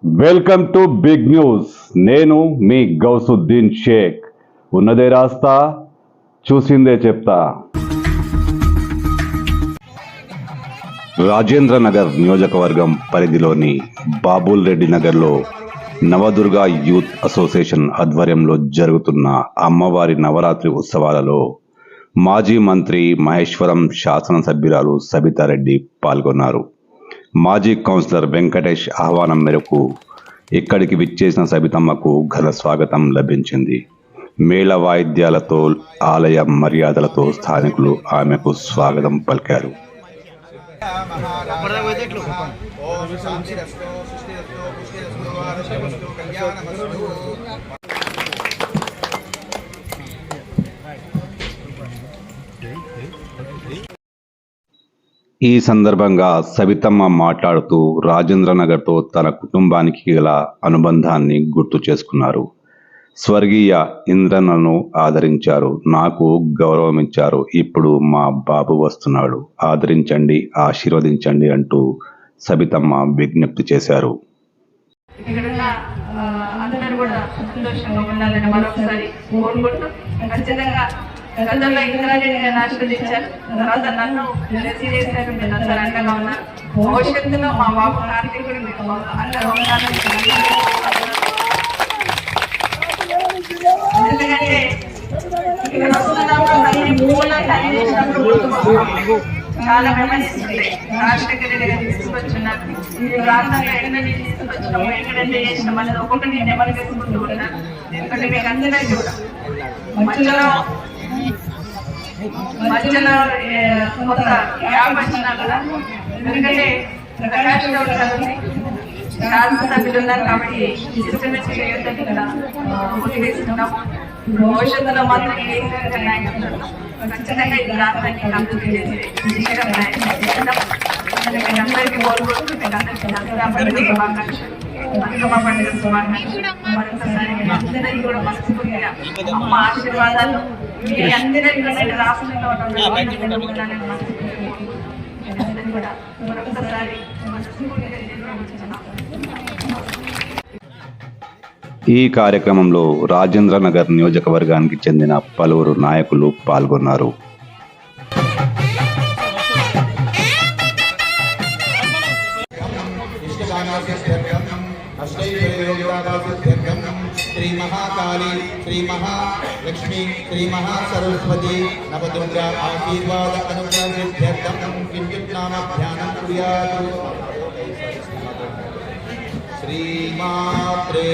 Welcome to big news. నేను మీ గౌసుద్దీన్ షేక్. ఉన్నదే రాస్తా, చూసిందే చెప్తా. రాజేంద్ర నగర్ నియోజకవర్గం పరిధిలోని బాబుల్ రెడ్డి నగర్లో నవదుర్గ యూత్ అసోసియేషన్ ఆధ్వర్యంలో జరుగుతున్న అమ్మవారి నవరాత్రి ఉత్సవాలలో మాజీ మంత్రి మహేశ్వరం శాసనసభ్యురాలు సబితారెడ్డి పాల్గొన్నారు. మాజీ కౌన్సిలర్ వెంకటేష్ ఆహ్వానం మేరకు ఇక్కడికి విచ్చేసిన సబితమ్మకు ఘన స్వాగతం లభించింది. మేళ వాయిద్యాలతో, ఆలయ మర్యాదలతో స్థానికులు ఆమెకు స్వాగతం పలికారు. ఈ సందర్భంగా సబితమ్మ మాట్లాడుతూ రాజేంద్రనగర్తో తన కుటుంబానికి గల అనుబంధాన్ని గుర్తు చేసుకున్నారు. స్వర్గీయ ఇంద్రన్నను ఆదరించారు, నాకు గౌరవం ఇచ్చారు, ఇప్పుడు మా బాబు వస్తున్నాడు, ఆదరించండి, ఆశీర్వదించండి అంటూ సబితమ్మ విజ్ఞప్తి చేశారు. గతంలో ఇంద్రారెడ్డి గారిని ఆశీర్వదించారు. తర్వాత నన్ను చేశారు. నేను అందరూ అండగా ఉన్నా. భవిష్యత్తులో మా బాబు కార్తీకుడు మీకు అండగా ఉన్నాను. ఎందుకంటే ఇక్కడ వస్తున్నప్పుడు చాలా మెమరీస్ ఉంటాయి. రాజశేఖర రెడ్డి గారు తీసుకొచ్చున్నారు. ఈ ప్రాంతంలో ఎక్కడైనా తీసుకొచ్చినాము, ఎక్కడైతే చేసినాం అనేది ఒక్కొక్కటి నెమరు వేసుకుంటూ ఉన్నాను. ఎందుకంటే మీకు అందరికీ కూడా మధ్యలో కొత్త యాప్ వచ్చినా కదా. ఎందుకంటే ప్రకాష్ గౌడ్ గారిని శాసనసభ్యులు ఉన్నారు కాబట్టి వేసుకున్నాం. భవిష్యత్తులో మాత్రం ఖచ్చితంగా ఈ ప్రాంతానికి అభివృద్ధి చేసి అందరికీ కోరుకుంటూ అందరికీ శుభాకాంక్షలు. బతుకమ్మ పండుగ శుభాకాంక్షలు. మరొకసారి అందరికీ కూడా మనస్ఫూర్తిగా అమ్మ ఆశీర్వాదాలు మీ అందరికీ రాష్ట్రంలో ఉండాలని మనస్ఫూర్తిగా కూడా మరొకసారి మనస్ఫూర్తిగా. ఈ కార్యక్రమంలో రాజేంద్రనగర్ నియోజకవర్గానికి చెందిన పలువురు నాయకులు పాల్గొన్నారు. శ్రీ మహాకాళీ, శ్రీ మహాలక్ష్మి, శ్రీ మహాసరస్వతి నవదుర్గ ఆశీర్వాద అనుగ్రహం కించిత్ నామ ధ్యానం కుర్యాతు. శ్రీమాత్రే